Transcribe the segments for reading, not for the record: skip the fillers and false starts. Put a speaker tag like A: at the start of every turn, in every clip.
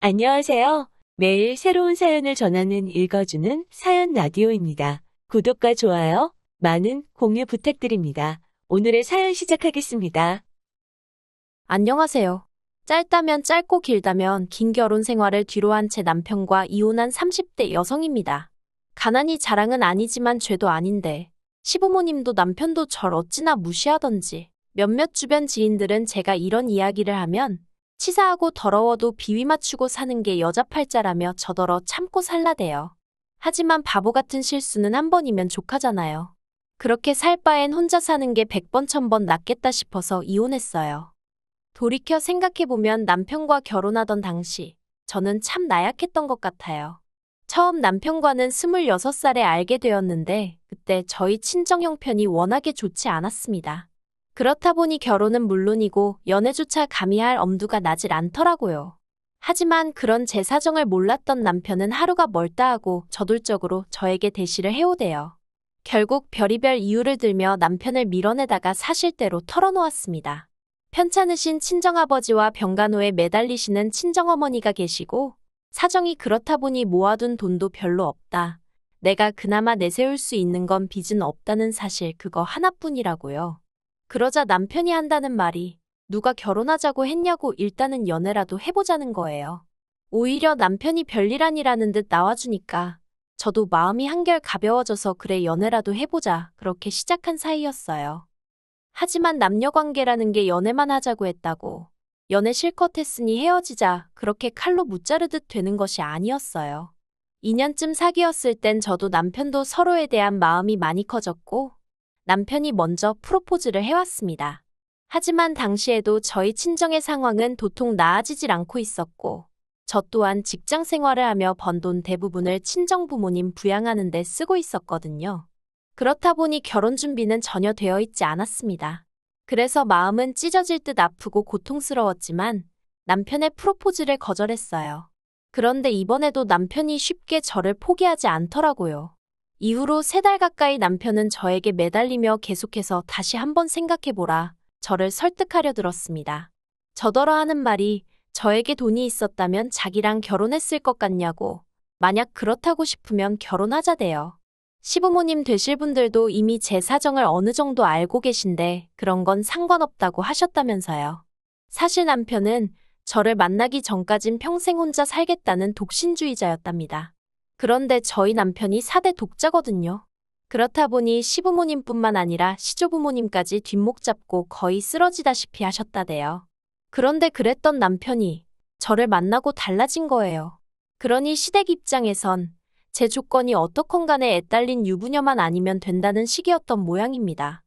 A: 안녕하세요. 매일 새로운 사연을 전하는 읽어주는 사연 라디오입니다. 구독과 좋아요, 많은 공유 부탁드립니다. 오늘의 사연 시작하겠습니다.
B: 안녕하세요. 짧다면 짧고 길다면 긴 결혼 생활을 뒤로한 제 남편과 이혼한 30대 여성입니다. 가난이 자랑은 아니지만 죄도 아닌데 시부모님도 남편도 절 어찌나 무시하던지 몇몇 주변 지인들은 제가 이런 이야기를 하면 치사하고 더러워도 비위 맞추고 사는 게 여자 팔자라며 저더러 참고 살라대요. 하지만 바보 같은 실수는 한 번이면 족하잖아요. 그렇게 살 바엔 혼자 사는 게 100번 1000번 낫겠다 싶어서 이혼했어요. 돌이켜 생각해보면 남편과 결혼하던 당시 저는 참 나약했던 것 같아요. 처음 남편과는 26살에 알게 되었는데 그때 저희 친정 형편이 워낙에 좋지 않았습니다. 그렇다 보니 결혼은 물론이고 연애조차 감히 할 엄두가 나질 않더라고요. 하지만 그런 제 사정을 몰랐던 남편은 하루가 멀다 하고 저돌적으로 저에게 대시를 해오대요. 결국 별의별 이유를 들며 남편을 밀어내다가 사실대로 털어놓았습니다. 편찮으신 친정아버지와 병간호에 매달리시는 친정어머니가 계시고 사정이 그렇다 보니 모아둔 돈도 별로 없다. 내가 그나마 내세울 수 있는 건 빚은 없다는 사실 그거 하나뿐이라고요. 그러자 남편이 한다는 말이 누가 결혼하자고 했냐고 일단은 연애라도 해보자는 거예요. 오히려 남편이 별일 아니라는 듯 나와주니까 저도 마음이 한결 가벼워져서 그래 연애라도 해보자 그렇게 시작한 사이였어요. 하지만 남녀 관계라는 게 연애만 하자고 했다고 연애 실컷 했으니 헤어지자 그렇게 칼로 무자르듯 되는 것이 아니었어요. 2년쯤 사귀었을 땐 저도 남편도 서로에 대한 마음이 많이 커졌고 남편이 먼저 프로포즈를 해왔습니다. 하지만 당시에도 저희 친정의 상황은 도통 나아지질 않고 있었고 저 또한 직장 생활을 하며 번 돈 대부분을 친정 부모님 부양하는 데 쓰고 있었거든요. 그렇다 보니 결혼 준비는 전혀 되어 있지 않았습니다. 그래서 마음은 찢어질 듯 아프고 고통스러웠지만 남편의 프로포즈를 거절했어요. 그런데 이번에도 남편이 쉽게 저를 포기하지 않더라고요. 이후로 3달 가까이 남편은 저에게 매달리며 계속해서 다시 한번 생각해보라, 저를 설득하려 들었습니다. 저더러 하는 말이 저에게 돈이 있었다면 자기랑 결혼했을 것 같냐고, 만약 그렇다고 싶으면 결혼하자대요. 시부모님 되실 분들도 이미 제 사정을 어느 정도 알고 계신데 그런 건 상관없다고 하셨다면서요. 사실 남편은 저를 만나기 전까진 평생 혼자 살겠다는 독신주의자였답니다. 그런데 저희 남편이 4대 독자거든요. 그렇다 보니 시부모님뿐만 아니라 시조부모님까지 뒷목 잡고 거의 쓰러지다시피 하셨다대요. 그런데 그랬던 남편이 저를 만나고 달라진 거예요. 그러니 시댁 입장에선 제 조건이 어떻건 간에 애딸린 유부녀만 아니면 된다는 식이었던 모양입니다.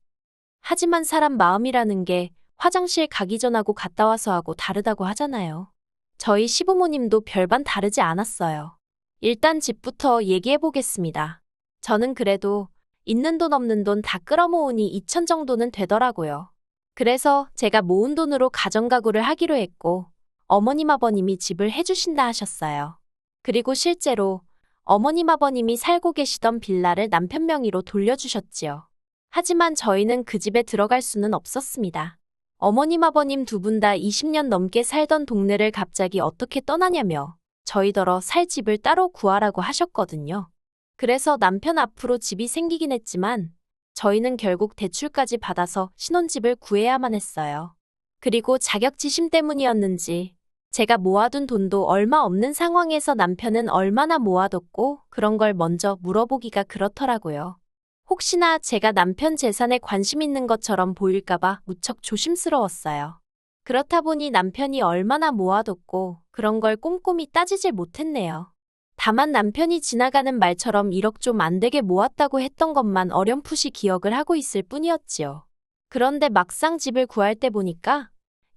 B: 하지만 사람 마음이라는 게 화장실 가기 전하고 갔다 와서 하고 다르다고 하잖아요. 저희 시부모님도 별반 다르지 않았어요. 일단 집부터 얘기해 보겠습니다. 저는 그래도 있는 돈 없는 돈 다 끌어모으니 2천 정도는 되더라고요. 그래서 제가 모은 돈으로 가정가구를 하기로 했고 어머님 아버님이 집을 해주신다 하셨어요. 그리고 실제로 어머님 아버님이 살고 계시던 빌라를 남편 명의로 돌려주셨지요. 하지만 저희는 그 집에 들어갈 수는 없었습니다. 어머님 아버님 두 분 다 20년 넘게 살던 동네를 갑자기 어떻게 떠나냐며 저희더러 살 집을 따로 구하라고 하셨거든요. 그래서 남편 앞으로 집이 생기긴 했지만 저희는 결국 대출까지 받아서 신혼집을 구해야만 했어요. 그리고 자격지심 때문이었는지 제가 모아둔 돈도 얼마 없는 상황에서 남편은 얼마나 모아뒀고 그런 걸 먼저 물어보기가 그렇더라고요. 혹시나 제가 남편 재산에 관심 있는 것처럼 보일까봐 무척 조심스러웠어요. 그렇다 보니 남편이 얼마나 모아뒀고 그런 걸 꼼꼼히 따지질 못했네요. 다만 남편이 지나가는 말처럼 1억 좀 안 되게 모았다고 했던 것만 어렴풋이 기억을 하고 있을 뿐이었지요. 그런데 막상 집을 구할 때 보니까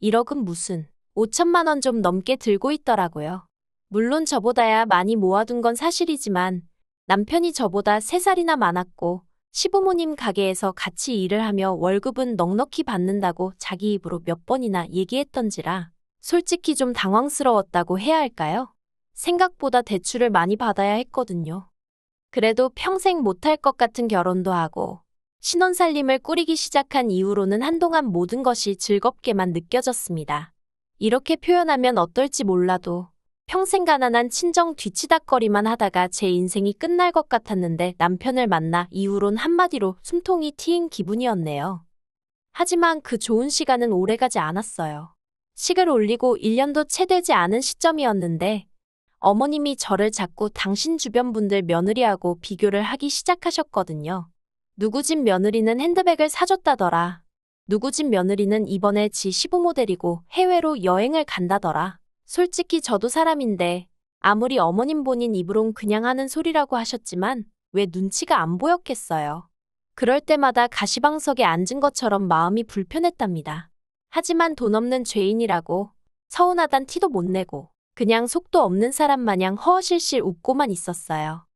B: 1억은 무슨 5천만 원 좀 넘게 들고 있더라고요. 물론 저보다야 많이 모아둔 건 사실이지만 남편이 저보다 3살이나 많았고 시부모님 가게에서 같이 일을 하며 월급은 넉넉히 받는다고 자기 입으로 몇 번이나 얘기했던지라 솔직히 좀 당황스러웠다고 해야 할까요? 생각보다 대출을 많이 받아야 했거든요. 그래도 평생 못할 것 같은 결혼도 하고 신혼살림을 꾸리기 시작한 이후로는 한동안 모든 것이 즐겁게만 느껴졌습니다. 이렇게 표현하면 어떨지 몰라도 평생 가난한 친정 뒤치다꺼리만 하다가 제 인생이 끝날 것 같았는데 남편을 만나 이후론 한마디로 숨통이 트인 기분이었네요. 하지만 그 좋은 시간은 오래가지 않았어요. 식을 올리고 1년도 채 되지 않은 시점이었는데 어머님이 저를 자꾸 당신 주변 분들 며느리하고 비교를 하기 시작하셨거든요. 누구 집 며느리는 핸드백을 사줬다더라. 누구 집 며느리는 이번에 지 시부모 데리고 해외로 여행을 간다더라. 솔직히 저도 사람인데 아무리 어머님 본인 입으론 그냥 하는 소리라고 하셨지만 왜 눈치가 안 보였겠어요. 그럴 때마다 가시방석에 앉은 것처럼 마음이 불편했답니다. 하지만 돈 없는 죄인이라고 서운하단 티도 못 내고 그냥 속도 없는 사람 마냥 허허실실 웃고만 있었어요.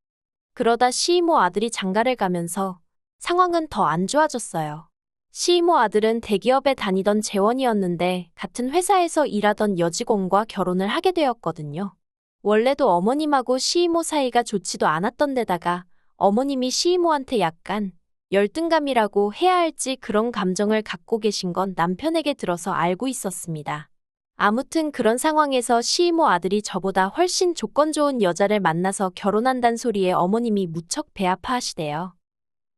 B: 그러다 시이모 아들이 장가를 가면서 상황은 더 안 좋아졌어요. 시이모 아들은 대기업에 다니던 재원이었는데 같은 회사에서 일하던 여직원과 결혼을 하게 되었거든요. 원래도 어머님하고 시이모 사이가 좋지도 않았던 데다가 어머님이 시이모한테 약간 열등감이라고 해야 할지 그런 감정을 갖고 계신 건 남편에게 들어서 알고 있었습니다. 아무튼 그런 상황에서 시이모 아들이 저보다 훨씬 조건 좋은 여자를 만나서 결혼한단 소리에 어머님이 무척 배 아파하시대요.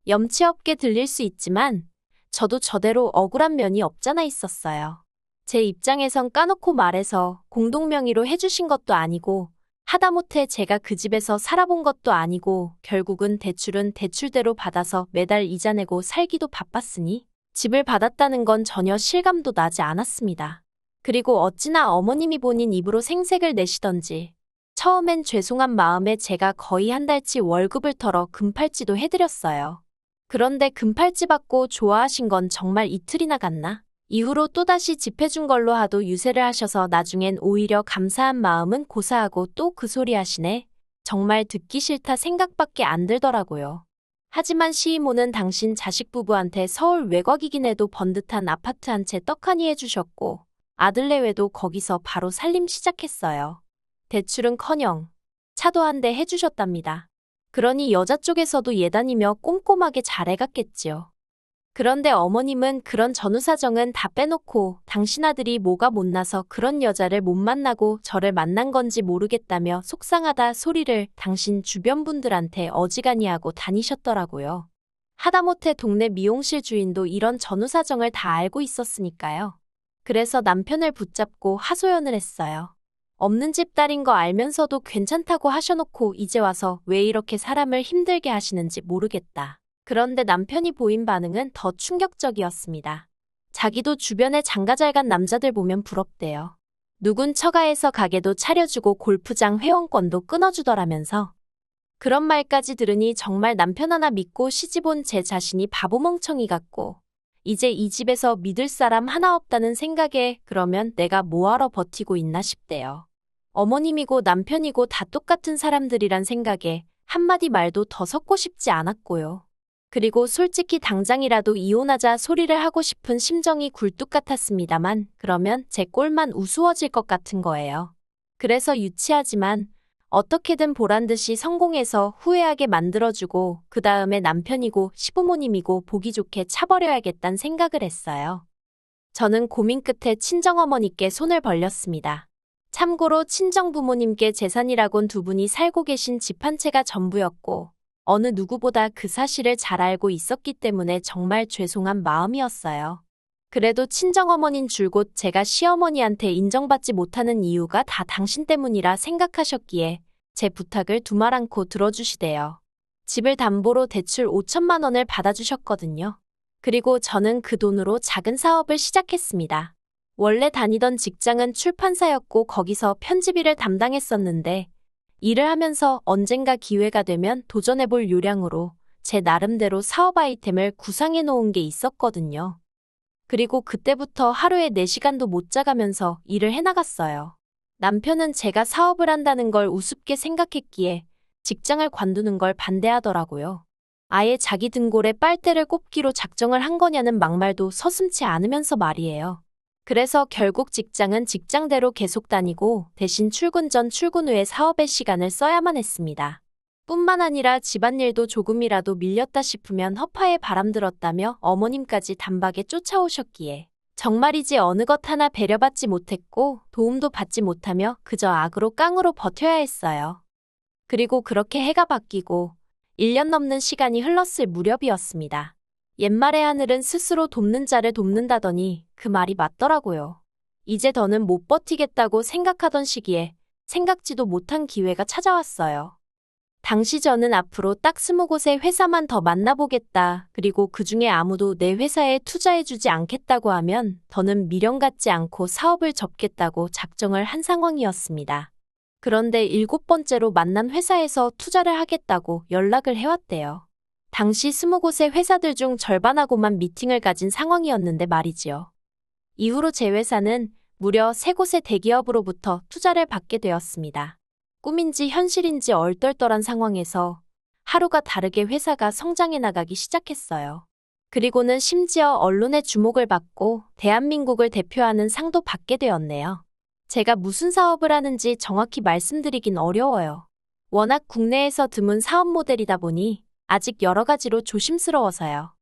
B: 염치 없게 들릴 수 있지만 저도 저대로 억울한 면이 없잖아 있었어요. 제 입장에선 까놓고 말해서 공동명의로 해주신 것도 아니고 하다못해 제가 그 집에서 살아본 것도 아니고 결국은 대출은 대출대로 받아서 매달 이자 내고 살기도 바빴으니 집을 받았다는 건 전혀 실감도 나지 않았습니다. 그리고 어찌나 어머님이 본인 입으로 생색을 내시던지 처음엔 죄송한 마음에 제가 거의 한 달치 월급을 털어 금팔찌도 해드렸어요. 그런데 금팔찌 받고 좋아하신 건 정말 이틀이나 갔나? 이후로 또다시 집 해준 걸로 하도 유세를 하셔서 나중엔 오히려 감사한 마음은 고사하고 또 그 소리 하시네. 정말 듣기 싫다 생각밖에 안 들더라고요. 하지만 시이모는 당신 자식 부부한테 서울 외곽이긴 해도 번듯한 아파트 한 채 떡하니 해주셨고 아들내외도 거기서 바로 살림 시작했어요. 대출은커녕 차도 한 대 해주셨답니다. 그러니 여자 쪽에서도 예단이며 꼼꼼하게 잘해갔겠지요. 그런데 어머님은 그런 전후사정은 다 빼놓고 당신 아들이 뭐가 못나서 그런 여자를 못 만나고 저를 만난 건지 모르겠다며 속상하다 소리를 당신 주변 분들한테 어지간히 하고 다니셨더라고요. 하다못해 동네 미용실 주인도 이런 전후사정을 다 알고 있었으니까요. 그래서 남편을 붙잡고 하소연을 했어요. 없는 집 딸인 거 알면서도 괜찮다고 하셔놓고 이제 와서 왜 이렇게 사람을 힘들게 하시는지 모르겠다. 그런데 남편이 보인 반응은 더 충격적이었습니다. 자기도 주변에 장가 잘 간 남자들 보면 부럽대요. 누군 처가에서 가게도 차려주고 골프장 회원권도 끊어주더라면서. 그런 말까지 들으니 정말 남편 하나 믿고 시집온 제 자신이 바보멍청이 같고 이제 이 집에서 믿을 사람 하나 없다는 생각에 그러면 내가 뭐하러 버티고 있나 싶대요. 어머님이고 남편이고 다 똑같은 사람들이란 생각에 한마디 말도 더 섞고 싶지 않았고요. 그리고 솔직히 당장이라도 이혼하자 소리를 하고 싶은 심정이 굴뚝 같았습니다만 그러면 제 꼴만 우스워질 것 같은 거예요. 그래서 유치하지만 어떻게든 보란듯이 성공해서 후회하게 만들어주고 그 다음에 남편이고 시부모님이고 보기 좋게 차버려야겠다는 생각을 했어요. 저는 고민 끝에 친정어머니께 손을 벌렸습니다. 참고로 친정부모님께 재산이라곤 두 분이 살고 계신 집 한 채가 전부였고 어느 누구보다 그 사실을 잘 알고 있었기 때문에 정말 죄송한 마음이었어요. 그래도 친정어머닌 줄곧 제가 시어머니한테 인정받지 못하는 이유가 다 당신 때문이라 생각하셨기에 제 부탁을 두말 않고 들어주시대요. 집을 담보로 대출 5천만 원을 받아주셨거든요. 그리고 저는 그 돈으로 작은 사업을 시작했습니다. 원래 다니던 직장은 출판사였고 거기서 편집일을 담당했었는데 일을 하면서 언젠가 기회가 되면 도전해볼 요량으로 제 나름대로 사업 아이템을 구상해 놓은 게 있었거든요. 그리고 그때부터 하루에 4시간도 못 자가면서 일을 해나갔어요. 남편은 제가 사업을 한다는 걸 우습게 생각했기에 직장을 관두는 걸 반대하더라고요. 아예 자기 등골에 빨대를 꼽기로 작정을 한 거냐는 막말도 서슴지 않으면서 말이에요. 그래서 결국 직장은 직장대로 계속 다니고 대신 출근 전 출근 후에 사업의 시간을 써야만 했습니다. 뿐만 아니라 집안일도 조금이라도 밀렸다 싶으면 허파에 바람 들었다며 어머님까지 단박에 쫓아오셨기에 정말이지 어느 것 하나 배려받지 못했고 도움도 받지 못하며 그저 악으로 깡으로 버텨야 했어요. 그리고 그렇게 해가 바뀌고 1년 넘는 시간이 흘렀을 무렵이었습니다. 옛말에 하늘은 스스로 돕는 자를 돕는다더니 그 말이 맞더라고요. 이제 더는 못 버티겠다고 생각하던 시기에 생각지도 못한 기회가 찾아왔어요. 당시 저는 앞으로 딱 20곳의 회사만 더 만나보겠다. 그리고 그 중에 아무도 내 회사에 투자해주지 않겠다고 하면 더는 미련 갖지 않고 사업을 접겠다고 작정을 한 상황이었습니다. 그런데 7번째로 만난 회사에서 투자를 하겠다고 연락을 해왔대요. 당시 20곳의 회사들 중 절반하고만 미팅을 가진 상황이었는데 말이지요. 이후로 제 회사는 무려 3곳의 대기업으로부터 투자를 받게 되었습니다. 꿈인지 현실인지 얼떨떨한 상황에서 하루가 다르게 회사가 성장해 나가기 시작했어요. 그리고는 심지어 언론의 주목을 받고 대한민국을 대표하는 상도 받게 되었네요. 제가 무슨 사업을 하는지 정확히 말씀드리긴 어려워요. 워낙 국내에서 드문 사업 모델이다 보니 아직 여러 가지로 조심스러워서요.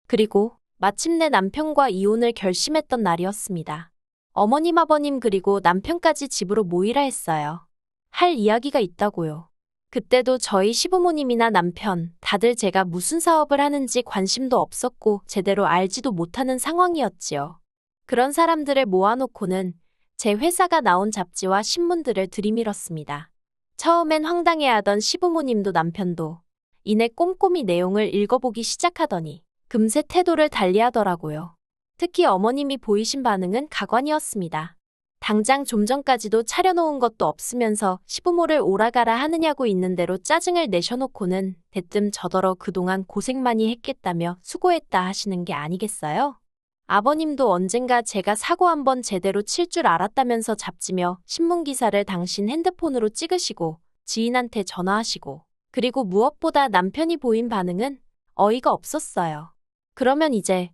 B: 그리고 마침내 남편과 이혼을 결심했던 날이었습니다. 어머님, 아버님 그리고 남편까지 집으로 모이라 했어요. 할 이야기가 있다고요. 그때도 저희 시부모님이나 남편, 다들 제가 무슨 사업을 하는지 관심도 없었고 제대로 알지도 못하는 상황이었지요. 그런 사람들을 모아놓고는 제 회사가 나온 잡지와 신문들을 들이밀었습니다. 처음엔 황당해하던 시부모님도 남편도 이내 꼼꼼히 내용을 읽어보기 시작하더니 금세 태도를 달리하더라고요. 특히 어머님이 보이신 반응은 가관이었습니다. 당장 좀 전까지도 차려놓은 것도 없으면서 시부모를 오라가라 하느냐고 있는 대로 짜증을 내셔놓고는 대뜸 저더러 그동안 고생 많이 했겠다며 수고했다 하시는 게 아니겠어요? 아버님도 언젠가 제가 사고 한번 제대로 칠 줄 알았다면서 잡지며 신문기사를 당신 핸드폰으로 찍으시고 지인한테 전화하시고 그리고 무엇보다 남편이 보인 반응은 어이가 없었어요. 그러면 이제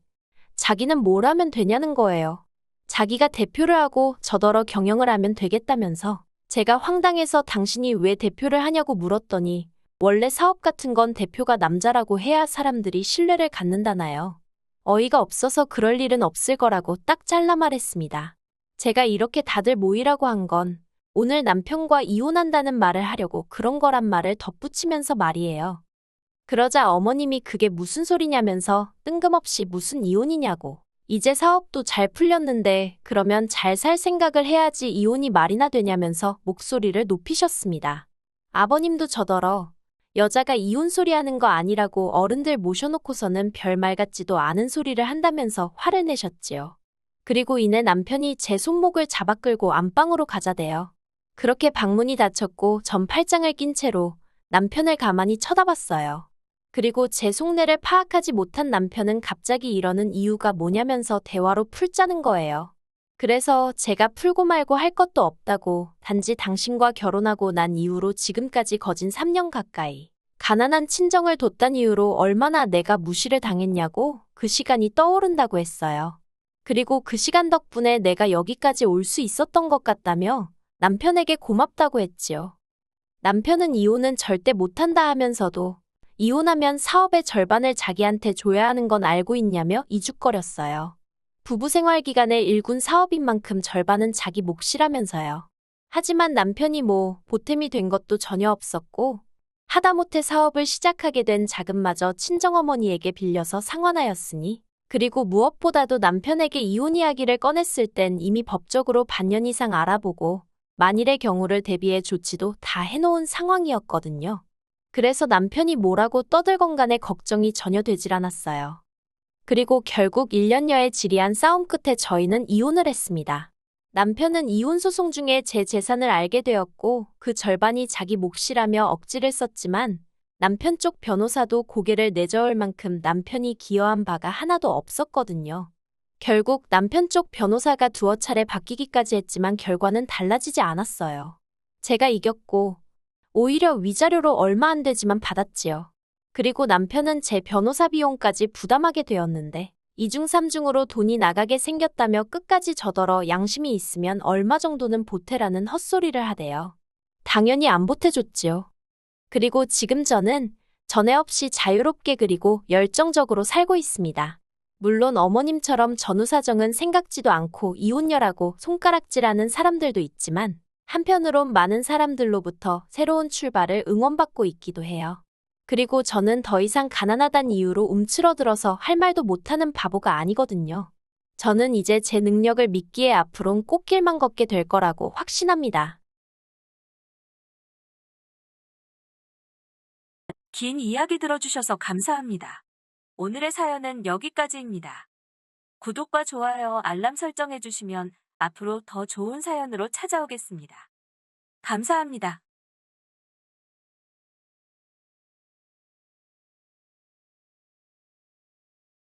B: 자기는 뭘 하면 되냐는 거예요. 자기가 대표를 하고 저더러 경영을 하면 되겠다면서 제가 황당해서 당신이 왜 대표를 하냐고 물었더니 원래 사업 같은 건 대표가 남자라고 해야 사람들이 신뢰를 갖는다나요. 어이가 없어서 그럴 일은 없을 거라고 딱 잘라 말했습니다. 제가 이렇게 다들 모이라고 한 건 오늘 남편과 이혼한다는 말을 하려고 그런 거란 말을 덧붙이면서 말이에요. 그러자 어머님이 그게 무슨 소리냐면서 뜬금없이 무슨 이혼이냐고. 이제 사업도 잘 풀렸는데 그러면 잘 살 생각을 해야지 이혼이 말이나 되냐면서 목소리를 높이셨습니다. 아버님도 저더러 여자가 이혼 소리 하는 거 아니라고 어른들 모셔놓고서는 별말 같지도 않은 소리를 한다면서 화를 내셨지요. 그리고 이내 남편이 제 손목을 잡아 끌고 안방으로 가자대요. 그렇게 방문이 닫혔고 전 팔짱을 낀 채로 남편을 가만히 쳐다봤어요. 그리고 제 속내를 파악하지 못한 남편은 갑자기 이러는 이유가 뭐냐면서 대화로 풀자는 거예요. 그래서 제가 풀고 말고 할 것도 없다고 단지 당신과 결혼하고 난 이후로 지금까지 거진 3년 가까이 가난한 친정을 뒀단 이유로 얼마나 내가 무시를 당했냐고 그 시간이 떠오른다고 했어요. 그리고 그 시간 덕분에 내가 여기까지 올 수 있었던 것 같다며 남편에게 고맙다고 했지요. 남편은 이혼은 절대 못한다 하면서도 이혼하면 사업의 절반을 자기한테 줘야 하는 건 알고 있냐며 이죽거렸어요. 부부 생활 기간에 일군 사업인 만큼 절반은 자기 몫이라면서요. 하지만 남편이 보탬이 된 것도 전혀 없었고 하다못해 사업을 시작하게 된 자금마저 친정어머니에게 빌려서 상환하였으니 그리고 무엇보다도 남편에게 이혼 이야기를 꺼냈을 땐 이미 법적으로 반년 이상 알아보고 만일의 경우를 대비해 조치도 다 해놓은 상황이었거든요. 그래서 남편이 뭐라고 떠들건 간에 걱정이 전혀 되질 않았어요. 그리고 결국 1년여의 지리한 싸움 끝에 저희는 이혼을 했습니다. 남편은 이혼 소송 중에 제 재산을 알게 되었고 그 절반이 자기 몫이라며 억지를 썼지만 남편 쪽 변호사도 고개를 내저을 만큼 남편이 기여한 바가 하나도 없었거든요. 결국 남편 쪽 변호사가 두어 차례 바뀌기까지 했지만 결과는 달라지지 않았어요. 제가 이겼고 오히려 위자료로 얼마 안 되지만 받았지요. 그리고 남편은 제 변호사 비용까지 부담하게 되었는데 이중삼중으로 돈이 나가게 생겼다며 끝까지 저더러 양심이 있으면 얼마 정도는 보태라는 헛소리를 하대요. 당연히 안 보태줬지요. 그리고 지금 저는 전에 없이 자유롭게 그리고 열정적으로 살고 있습니다. 물론 어머님처럼 전후사정은 생각지도 않고 이혼녀라고 손가락질하는 사람들도 있지만 한편으론 많은 사람들로부터 새로운 출발을 응원받고 있기도 해요. 그리고 저는 더 이상 가난하단 이유로 움츠러들어서 할 말도 못하는 바보가 아니거든요. 저는 이제 제 능력을 믿기에 앞으론 꽃길만 걷게 될 거라고 확신합니다.
A: 긴 이야기 들어주셔서 감사합니다. 오늘의 사연은 여기까지입니다. 구독과 좋아요, 알람 설정해주시면 앞으로 더 좋은 사연으로 찾아오겠습니다. 감사합니다.